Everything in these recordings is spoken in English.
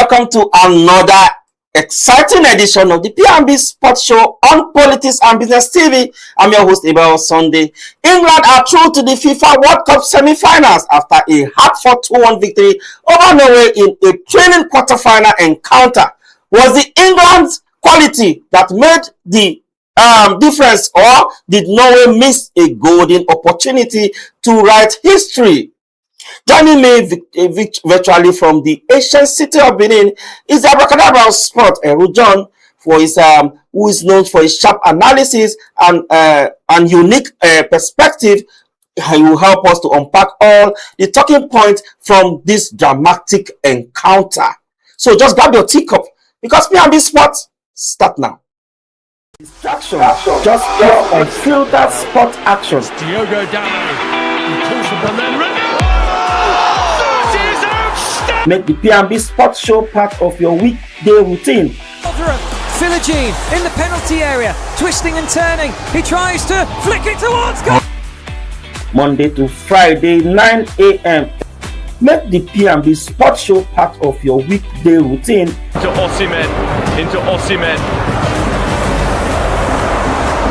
welcome to another exciting edition of the P&B Sports Show on Politics and Business TV. I'm your host, Abel Sunday. England are through to the FIFA World Cup semi-finals after a hard-fought 2-1 victory over Norway in a trailing quarter-final encounter. Was the England's quality that made the difference, or did Norway miss a golden opportunity to write history? Joining me virtually from the ancient city of Benin is the Abracadabra sport, John, for his who is known for his sharp analysis and unique perspective. He will help us to unpack all the talking points from this dramatic encounter. So just grab your teacup because P&B Sports start now. Distraction, just pure unfiltered sport action. Diogo Dalot pulls the ball then. Make the P&B Sports Show part of your weekday routine. Philogene in the penalty area, twisting and turning. He tries to flick it towards goal. Monday to Friday, 9 a.m. Make the P&B Sports Show part of your weekday routine. Into Osimhen.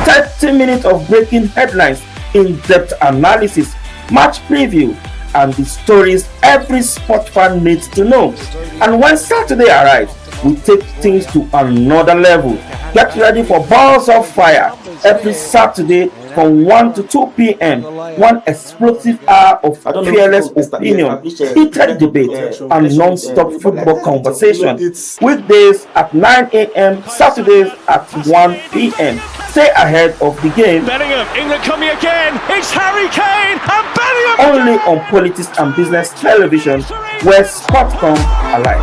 30 minutes of breaking headlines, in-depth analysis, match preview, and the stories every sport fan needs to know. And when Saturday arrives, we take things to another level. Get ready for balls of fire every Saturday from 1 to 2 p.m. One explosive hour of fearless opinion, heated debate, and non-stop football conversation. Weekdays at 9 a.m., Saturdays at 1 p.m. Stay ahead of the game. Bellingham, England coming again. It's Harry Kane and Bellingham. Only on Politics and Business Television, where sport comes alive.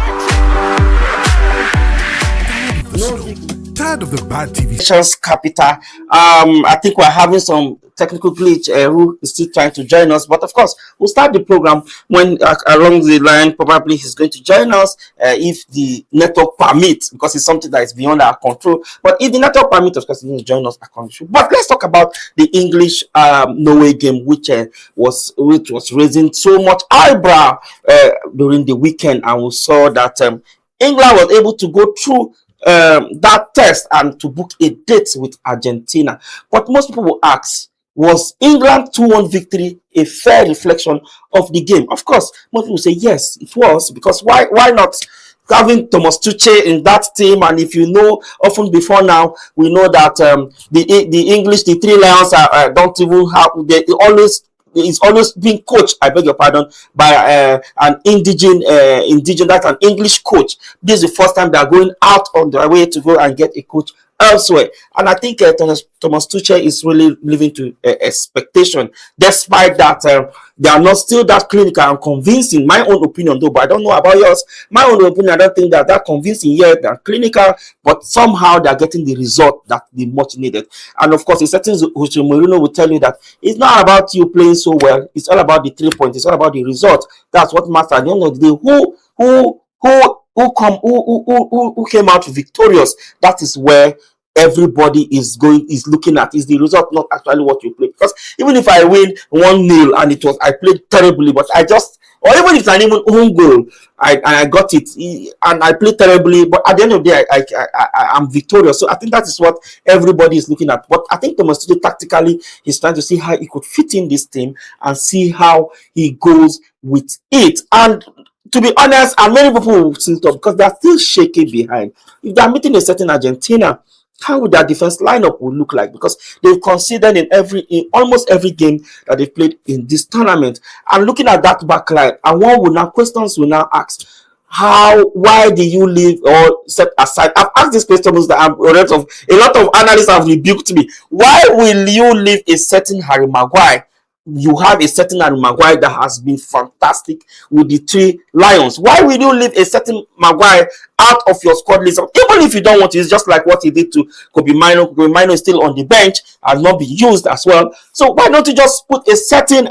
Tired of the bad TV. Capital. I think we're having some technical glitch. Who is still trying to join us, but of course we'll start the program when along the line probably he's going to join us if the network permits, because it's something that is beyond our control. But if the network permits, of course, he's going to join us at control. But let's talk about the English Norway game, which was raising so much eyebrow during the weekend, and we saw that England was able to go through that test and to book a date with Argentina. But most people will ask, was England 2-1 victory a fair reflection of the game? Of course, most people say yes, it was, because why not having Thomas Tuchel in that team? And if you know, often before now, we know that the English, the Three Lions don't even have, it's always being coached, I beg your pardon, by an indigenous, that's an English coach. This is the first time they are going out on their way to go and get a coach elsewhere. And I think Thomas Tuchel is really living to expectation, despite that they are not still that clinical and convincing. My own opinion, though, but I don't know about yours. My own opinion, I don't think that convincing yet, they're clinical, but somehow they're getting the result that they much needed. And of course, in certain Jose Mourinho will tell you that it's not about you playing so well, it's all about the 3 points, it's all about the result. That's what matters. At the end of the day, who came out victorious, that is where everybody is looking at, is the result, not actually what you play. Because even if I win 1-0 and I played terribly, but or even if it's an even own goal, I got it and I played terribly, but at the end of the day, I'm victorious. So I think that is what everybody is looking at. But I think Thomas Tuchel tactically, he's trying to see how he could fit in this team and see how he goes with it. And to be honest, and many people will sit up because they're still shaking behind. If they're meeting a certain Argentina, how would their defense lineup would look like? Because they've considered in almost every game that they've played in this tournament. And looking at that back line, and questions will now ask, why did you leave or set aside? I've asked this question that a lot of analysts have rebuked me. Why will you leave a certain Harry Maguire? You have a certain Harry Maguire that has been fantastic with the Three Lions. Why will you leave a certain Maguire out of your squad list? Even if you don't want to, it's just like what he did to Kobe Mino. Kobe Mino is still on the bench and not be used as well. So why don't you just put a certain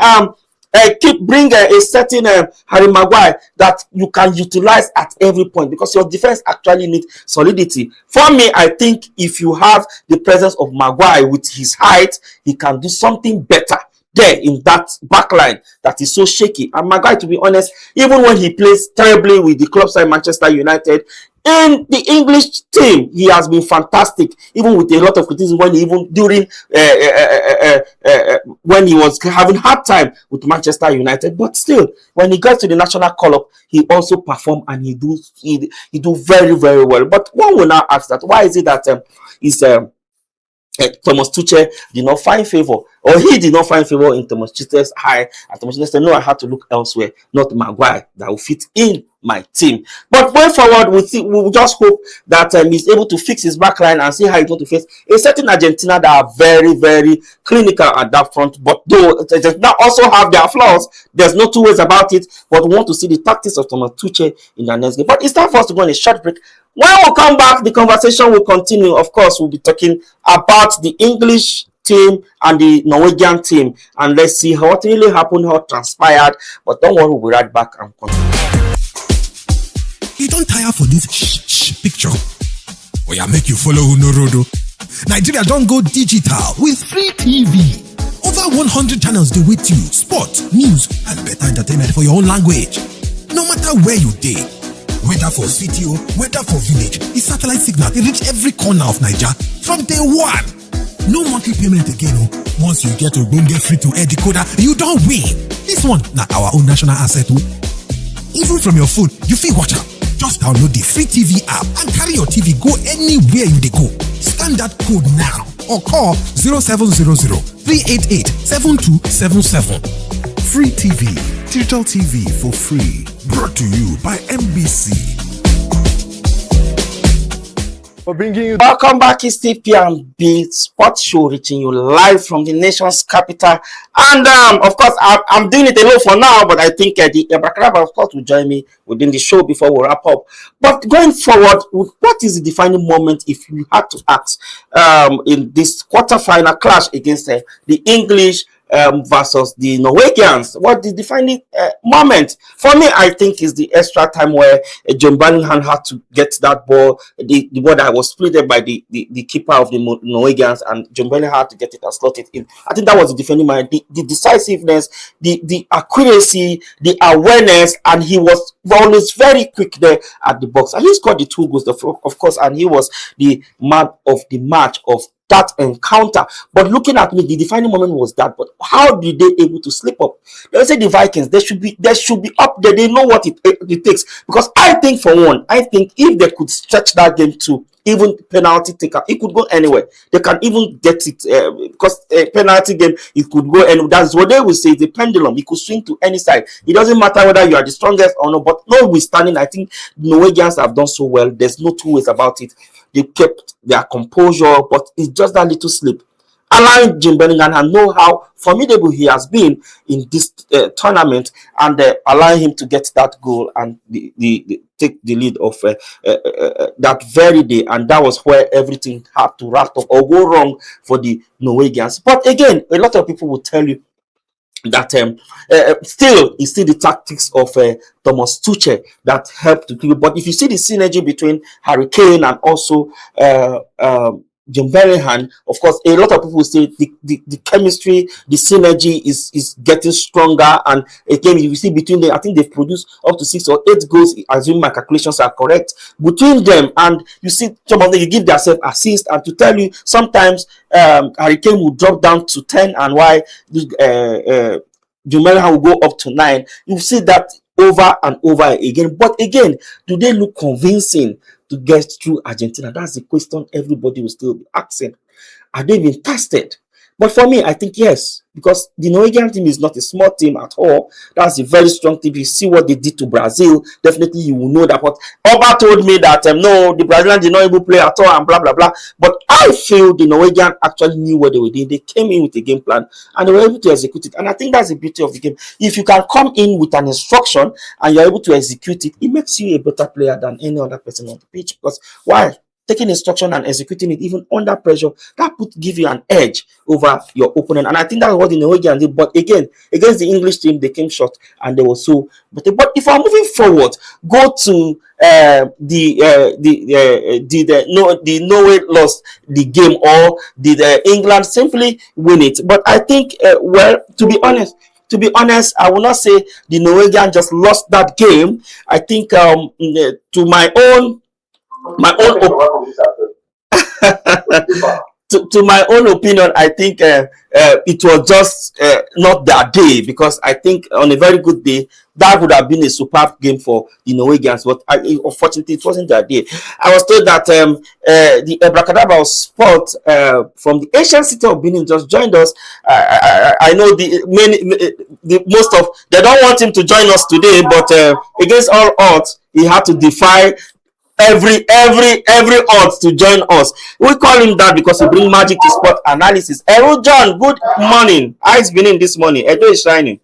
bring a certain Harry Maguire that you can utilize at every point, because your defense actually needs solidity. For me, I think if you have the presence of Maguire with his height, he can do something better there in that back line that is so shaky. And my guy, to be honest, even when he plays terribly with the club side Manchester United, in the English team, he has been fantastic, even with a lot of criticism when when he was having hard time with Manchester United. But still, when he gets to the national call-up, he also perform and he do very, very well. But one will now ask that, why is it that Thomas Tuchel did not find favor, or he did not find favor in Thomas Tuchel's eye, and Thomas Tuchel said, no, I had to look elsewhere, not Maguire, that will fit in my team. But going forward, we'll just hope that he's able to fix his back line and see how he's going to face a certain Argentina that are very, very clinical at that front. But though they also have their flaws, there's no two ways about it. But we want to see the tactics of Thomas Tuchel in the next game. But it's time for us to go on a short break. When we come back, the conversation will continue. Of course, we'll be talking about the English team and the Norwegian team, and let's see what really happened, how transpired. But don't worry, we'll be right back and continue. You don't tire for this picture. Oh yeah, make you follow Unorodo. Nigeria don't go digital with free TV. Over 100 channels they with you. Sport, news, and better entertainment for your own language. No matter where you dey. Whether for city or whether for village, the satellite signal they reach every corner of Nigeria from day one. No monthly payment again. Once you get to get free to air decoder, you don't win. This one, not our own national asset. Even from your phone, you feel watch out. Just download the free TV app and carry your TV go anywhere you dey go. Scan that code now or call 0700-388-7277. Free TV, digital TV for free. Brought to you by MBC. For bringing you. Welcome back. It's TP&B Sports Show, reaching you live from the nation's capital. And of course, I'm doing it alone for now, but I think the Abracadabra, of course, will join me within the show before we wrap up. But going forward, what is the defining moment, if you had to ask, in this quarterfinal clash against the English versus the Norwegians? What the defining moment for me, I think, is the extra time where John Bellingham had to get that ball, the ball that was split by the keeper of the Norwegians, and John Bellingham had to get it and slot it in. I think that was the defining moment, the decisiveness, the accuracy, the awareness, and he was always very quick there at the box, and he scored the 2 goals, of course, and he was the man of the match of that encounter. But looking at me, the defining moment was that. But how did they able to slip up? They say the Vikings, they should be up there. They know what it takes. Because I think, for one, if they could stretch that game to even penalty taker, it could go anywhere. They can even get it because a penalty game, it could go anywhere. That's what they will say. The pendulum, it could swing to any side. It doesn't matter whether you are the strongest or not. But notwithstanding, I think the Norwegians have done so well. There's no two ways about it. They kept their composure, but it's just that little slip. Allowing Jim Bellingham and know how formidable he has been in this tournament, and allowing him to get that goal and take the lead of that very day. And that was where everything had to wrap up or go wrong for the Norwegians. But again, a lot of people will tell you that still the tactics of Thomas Tuchel that helped to do. But if you see the synergy between Harry Kane and also John Bellingham, of course, a lot of people say the chemistry, the synergy is getting stronger. And again, you see between them, I think they've produced up to 6 or 8 goals, assuming my calculations are correct, between them. And you see some of them, you give themselves assist. And to tell you, sometimes Harry Kane will drop down to 10, and why John Bellingham will go up to 9. You see that over and over again. But again, do they look convincing to get through Argentina? That's the question everybody will still be asking. Are they being tested? But for me, I think yes, because the Norwegian team is not a small team at all. That's a very strong team. You see what they did to Brazil, definitely you will know that. What Oba told me that no, the Brazilians did not even play at all and blah blah blah. But I feel the Norwegian actually knew what they were doing. They came in with a game plan and they were able to execute it. And I think that's the beauty of the game. If you can come in with an instruction and you're able to execute it, it makes you a better player than any other person on the pitch. Because why? Taking instruction and executing it even under pressure, that would give you an edge over your opponent. And I think that's what the Norwegians did. But again, against the English team, they came short and they were so. But if I'm moving forward, go to did Norway lost the game, or did England simply win it? But I think, well, to be honest, I will not say the Norwegian just lost that game. I think, to to my own opinion, I think it was just not that day, because I think on a very good day that would have been a superb game for the Norwegians. But unfortunately, it wasn't that day. I was told that the Abracadabra sport from the ancient city of Benin just joined us. I know most of they don't want him to join us today, but against all odds, he had to defy every odds to join us. We call him that because he bring magic to sport analysis. Hello, John. Good morning. How is Benin this morning? Edo is shining.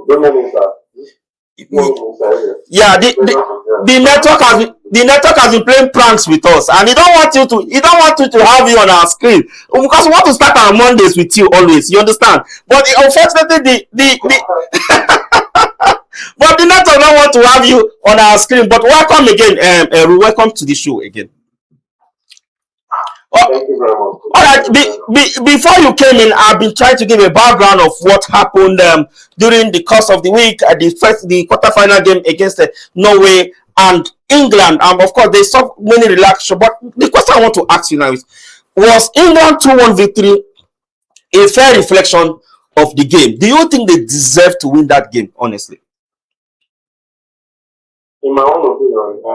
Good morning, sir. Yeah, the network has been playing pranks with us, and he don't want you to have you on our screen, because we want to start our Mondays with you always. You understand? But unfortunately, but the network don't want to have you on our screen. But welcome again, welcome to the show again. Thank you very much. All right. Before you came in, I've been trying to give a background of what happened during the course of the week at the quarterfinal game against Norway and England. Of course, there's so many relaxation. But the question I want to ask you now is: was England 2-1 victory a fair reflection of the game? Do you think they deserve to win that game? Honestly, in my own opinion, I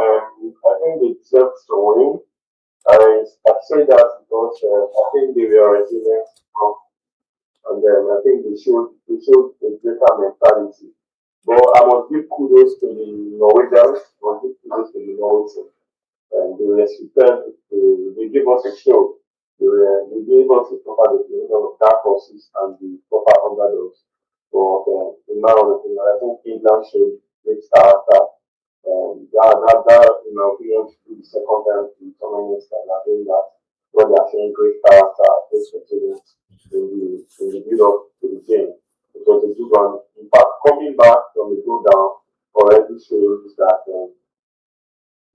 think they deserve to win. I say that because I think they were resilient, and then I think they showed a greater mentality. But I must give kudos to the Norwegians. I must give kudos to the Norwegians, and they gave us a show. They gave us a proper definition of dark horses and the proper underdogs. But in my own opinion, I think England showed great character. That, in my opinion, should be the second time the tournament that are doing that, when they are showing great character, great resilience in the build up to the game. It was a good one. In fact, coming back from the go down already shows that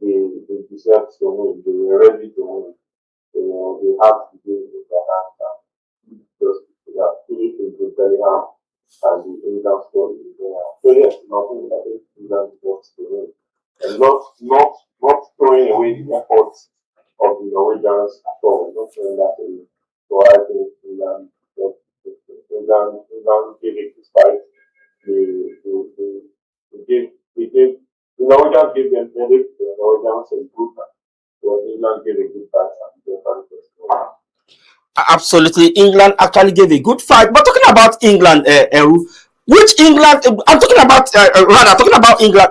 they deserve to win. They were ready to win. They have to do with their hands. Just Philip into Bellingham and the England story is there. So yes, nothing I think England deserves to win. And not throwing away the efforts of the Norwegians at all. Not throwing that away. So I think England gave it a fight. The Norwegians gave them credit. The Norwegians improved. So England gave a good fight and they won. Absolutely, England actually gave a good fight. But talking about England, which England? I'm talking about talking about England.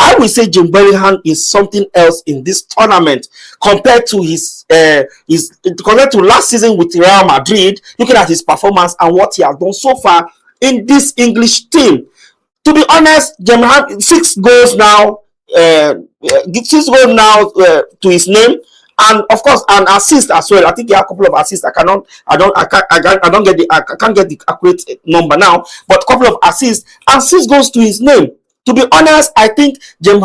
I will say Jim Bellingham is something else in this tournament compared to compared to last season with Real Madrid. Looking at his performance and what he has done so far in this English team, to be honest, Jim Bellingham 6 goals now, 6 goals now to his name. And of course, an assist as well. I think he had a couple of assists. I can't get the accurate number now, but a couple of assists and 6 goals to his name. To be honest, I think Jude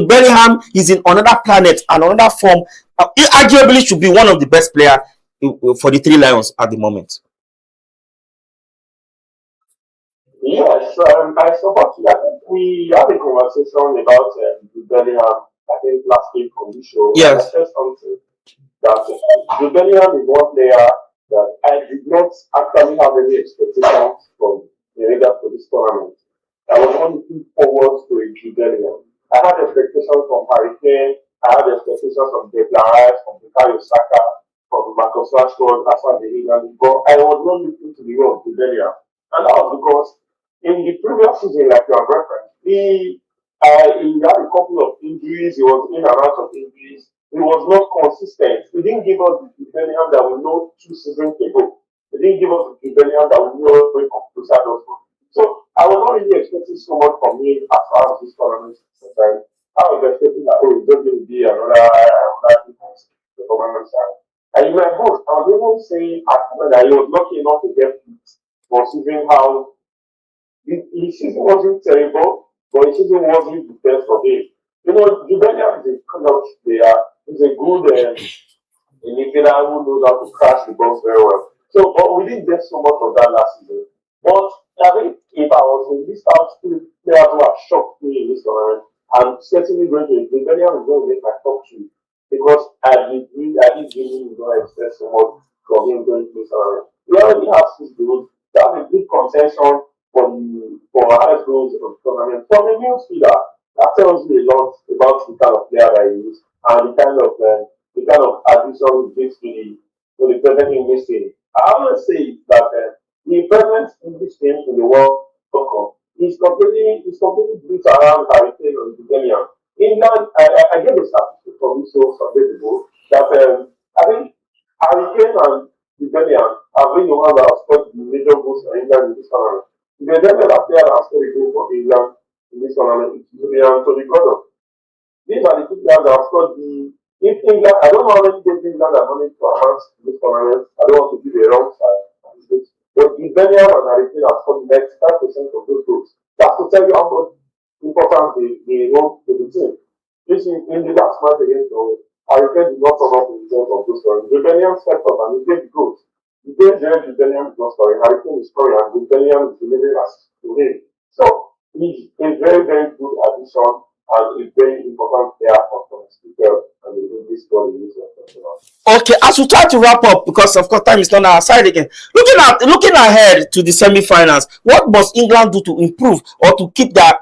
Bellingham is in another planet and another form. He arguably should be one of the best players for the Three Lions at the moment. Yes, I support you. I think we had a conversation about Jude Bellingham. I think last week on the show. Yes. I said something that Jude Bellingham is one player that I did not actually have any expectations from the leader for this tournament. I was not looking forward to a Jude Bellingham. I had expectations from Harry Kane. I had expectations from Declan Rice, from Bukayo Saka, from Marcus Rashford, as far as the England. But I was not looking to the role of Jude Bellingham. And that was because in the previous season, like you have referenced, he had a couple of injuries. He was in and out of injuries. He was not consistent. He didn't give us the Bellingham that we know 2 seasons ago. He didn't give us the Bellingham that we know when Crusader was. So I was not really expecting so much from him as far as this tournament is concerned. I was expecting that it's just going to be another performance. And in my book, I was even saying that he was lucky enough to get it, considering how his season wasn't terrible. but it isn't wasn't the best of it. You know, Juventus is a kind of player. He's a good a midfielder who knows how to crash the box very well. So, but we didn't get so much of that last season. But I think if I was to list out three players who have shocked me in this tournament, I'm certainly going to Juventus is going to make my top two because I did really not expect so much from him going to this tournament. We already have 6 goals. That's a big concession for highest goals of the tournament. From a midfielder, that tells me a lot about the kind of player that he is and the kind of addition he gives to the present English team. I always say that the present English team in the World Cup is completely built around Hurricane and Bulgaria. England, I gave a statistic from this show some days ago that I think Hurricane and Bulgaria have been the ones that have scored the major goals for England in this tournament. If they never have player that has scored a goal for England in this tournament, it's Julian Tony Gordon. These are the two players that have scored the. If England, I don't know how many games England are running to advance in this tournament. I don't want to give a wrong side. But the Birmingham and Argentina have scored 95% of those goals. That's to tell you how much importance they hold to the team. This in the last match against Norway, Argentina did not come up with the result of those scoring. The Birmingham stepped up and they gave the goals. The game there, the Birmingham is not scoring. Argentina is scoring and the Birmingham is delivering us to him. So he's a very, very good addition and a very important player for the speaker and the English squad in this one. Okay, as we try to wrap up, because of course time is not on our side again. Looking ahead to the semi-finals, what must England do to improve or to keep their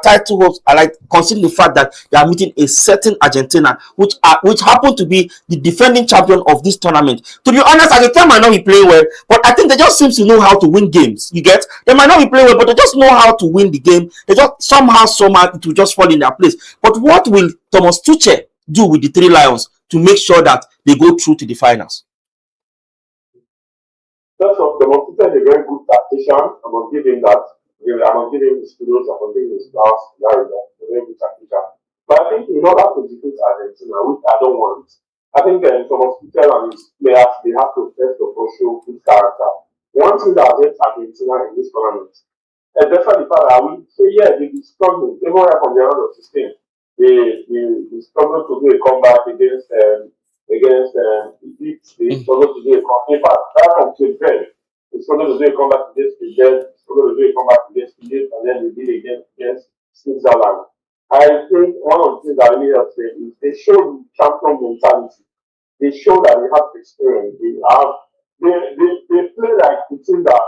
title hopes alive, considering the fact that they are meeting a certain Argentina, which happen to be the defending champion of this tournament? To be honest, Argentina might not be playing well, but I think they just seem to know how to win games. You get? They might not be playing well, but they just know how to win the game. They just somehow it will just fall in their place. But what will Thomas Tuchel do with the 3 Lions to make sure that they go through to the finals? First of the Montita is a very good tactician. I must give him that. I must give him his kudos. I must give him his class. That is a very good tactician. But I think in order to defeat Argentina, which I don't want, I think Thomas Tuchel and his players, they have to first of all show good character. One thing that helps Argentina in this tournament, despite the fact that we say, yeah, they be struggling, even right from the round of 16, they struggle to do a comeback against Egypt. They struggle to do a comeback. In fact, that from Cape Verde, they struggle to do a comeback against Cape Verde, struggle to do a comeback against Egypt, and then they did against Switzerland. I think one of the things that really helps them is they show the champion mentality. They show that they have experience. They play like the team that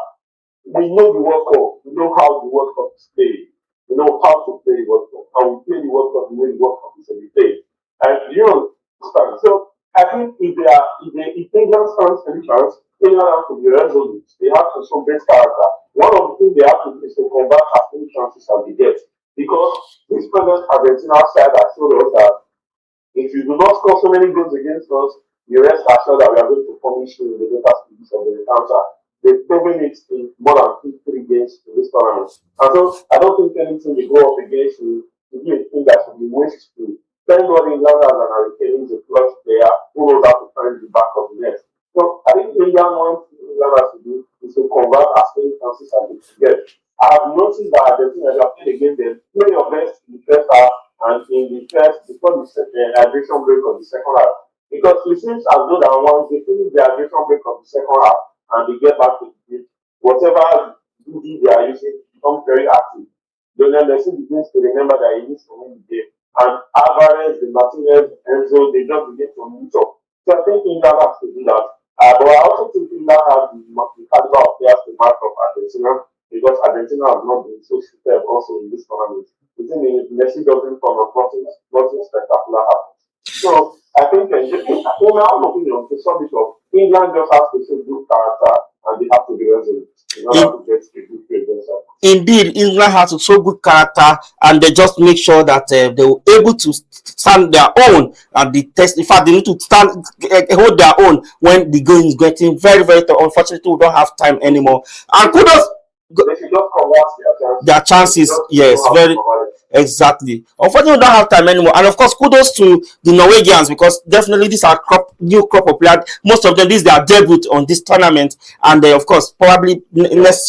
we know the World Cup. We know how the World Cup is played. We know how to play the World Cup. And we play the World Cup the way the World Cup is every day. And you understand. So I think if England stands any chance, England have to be resolute. They have to show great character. One of the things they have to do is to convert as many chances as they get. Because this present Argentina side has showed us that if you do not score so many goals against us, you rest assured that we are going to punish you in the later stages of the encounter. They've proven it in more than 2-3 games in this tournament. And so I don't think anything they go up against will be a thing that should be wasteful. Thank God England has an Hurricane, is a clutch player who knows how to find the back of the net. So I think England wants England has to do is to convert as many chances as they can get. I have noticed that Argentina, they have played against them, play your best in the first half and before the hydration break of the second half. Because it seems as though that once they finish the hydration break of the second half, and they get back to the pitch, whatever duty they are using becomes very active. Then Messi begins to remember that he needs to win the game. And Alvarez, the Martinez, Enzo, they just begin to meet up. So I think England has to do that. But I also think England has the caliber of players to match up Argentina because Argentina has not been so superb also in this tournament. The thing is, Messi doesn't come up, nothing spectacular happens. So I think, in my own opinion, to sum it up, England just has to show good character and they have to be resolute in order to get a good play themselves. Indeed, England has to show good character and they just make sure that they were able to stand their own and the test. In fact, they need to hold their own when the game is getting very, very tough. Unfortunately, we don't have time anymore. And kudos. They should just convert their chances. Yes, very. Exactly. Unfortunately, we don't have time anymore. And of course, kudos to the Norwegians because definitely these are new crop of players. Most of them, this is their debut on this tournament. And of course, probably next